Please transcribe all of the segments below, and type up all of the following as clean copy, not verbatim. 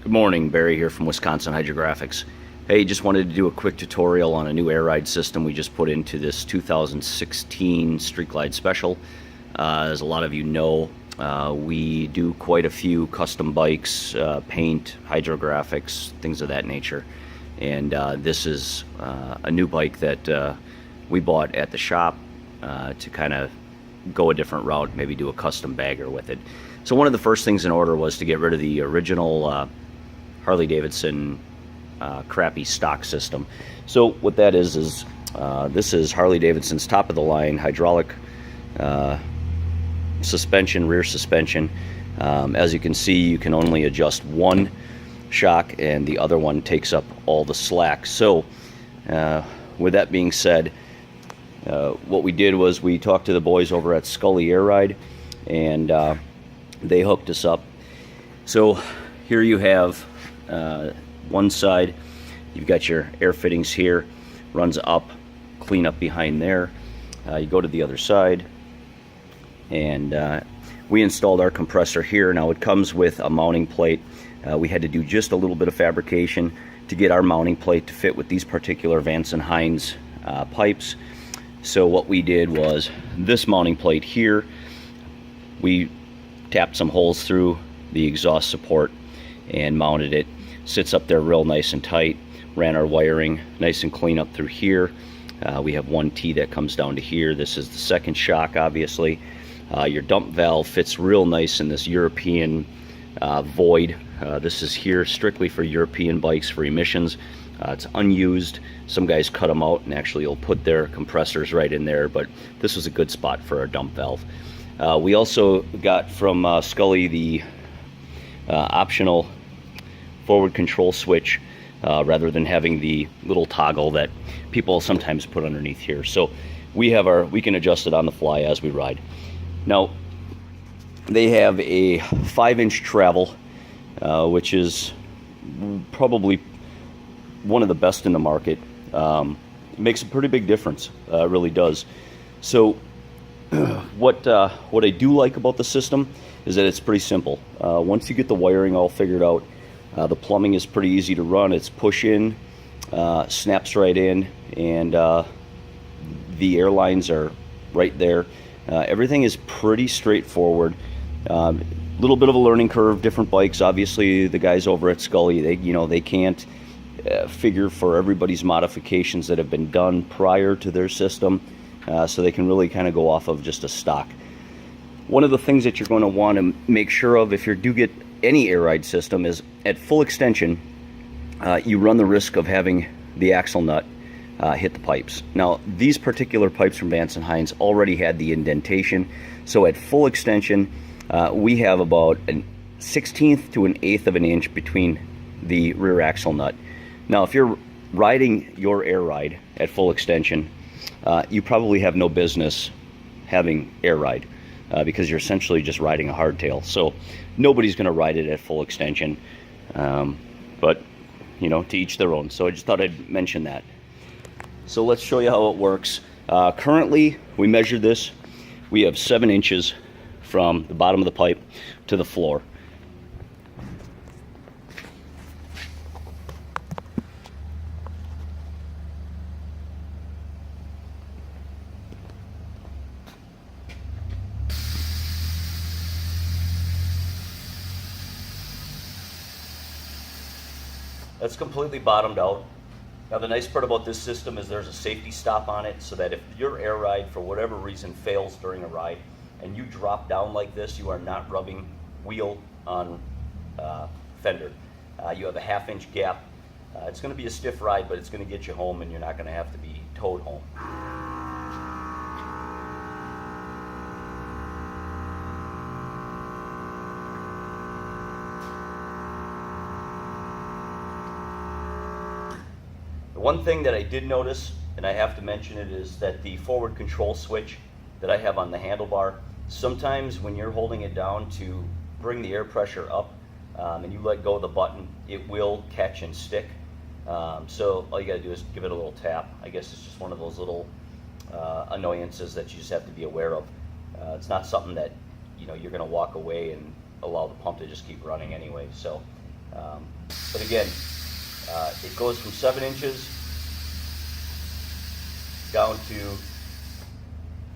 Good morning, Barry here from Wisconsin Hydrographics. Hey, just wanted to do a quick tutorial on a new air ride system we just put into this 2016 Street Glide Special. As a lot of you know, we do quite a few custom bikes, paint, hydrographics, things of that nature. And this is a new bike that we bought at the shop to kind of go a different route, maybe do a custom bagger with it. So one of the first things in order was to get rid of the original Harley-Davidson crappy stock system. So what that is this is Harley-Davidson's top-of-the-line hydraulic suspension, rear suspension. As you can see, you can only adjust one shock and the other one takes up all the slack. So with that being said, what we did was we talked to the boys over at Scully Air Ride, and they hooked us up. So here you have one side, you've got your air fittings here, runs up, clean up behind there. You go to the other side, and we installed our compressor here. Now it comes with a mounting plate. We had to do just a little bit of fabrication to get our mounting plate to fit with these particular Vance & Hines pipes. So what we did was this mounting plate here, we tapped some holes through the exhaust support and mounted it. Sits up there real nice and tight. Ran our wiring nice and clean up through here. We have one T that comes down to here. This is the second shock, obviously. Your dump valve fits real nice in this European void. This is here strictly for European bikes for emissions. It's unused. Some guys cut them out and actually will put their compressors right in there, but this was a good spot for our dump valve. We also got from Scully the optional forward control switch rather than having the little toggle that people sometimes put underneath here. So we can adjust it on the fly as we ride. Now they have a 5-inch travel, which is probably one of the best in the market. It makes a pretty big difference, it really does. So what I do like about the system is that it's pretty simple. Once you get the wiring all figured out, the plumbing is pretty easy to run. It's push in, snaps right in, and the air lines are right there. Everything is pretty straightforward. Little bit of a learning curve, different bikes. Obviously, the guys over at Scully, they can't figure for everybody's modifications that have been done prior to their system, so they can really kind of go off of just a stock. One of the things that you're going to want to make sure of if you do get any air ride system is at full extension, you run the risk of having the axle nut hit the pipes. Now, these particular pipes from Vance & Hines already had the indentation, so at full extension, we have about a 1/16 to an 1/8 of an inch between the rear axle nut. Now, if you're riding your air ride at full extension, you probably have no business having air ride because you're essentially just riding a hardtail. So nobody's going to ride it at full extension, but to each their own. So I just thought I'd mention that. So let's show you how it works. Currently, we measured this. We have 7 inches from the bottom of the pipe to the floor. That's completely bottomed out. Now the nice part about this system is there's a safety stop on it, so that if your air ride for whatever reason fails during a ride and you drop down like this, you are not rubbing wheel on fender. You have a 1/2-inch gap. It's going to be a stiff ride, but it's going to get you home and you're not going to have to be towed home. One thing that I did notice, and I have to mention it, is that the forward control switch that I have on the handlebar, sometimes when you're holding it down to bring the air pressure up and you let go of the button, it will catch and stick. So all you got to do is give it a little tap. I guess it's just one of those little annoyances that you just have to be aware of. It's not something that you're going to walk away and allow the pump to just keep running anyway. So But again, it goes from 7 inches down to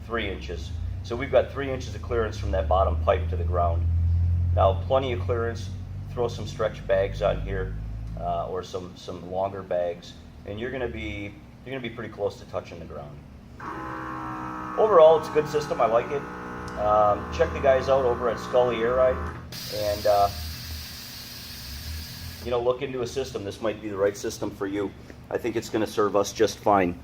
3 inches. So we've got 3 inches of clearance from that bottom pipe to the ground. Now, plenty of clearance. Throw some stretch bags on here, or some longer bags, and you're gonna be pretty close to touching the ground. Overall, it's a good system. I like it. Check the guys out over at Scully Air Ride, and look into a system. This might be the right system for you. I think it's going to serve us just fine.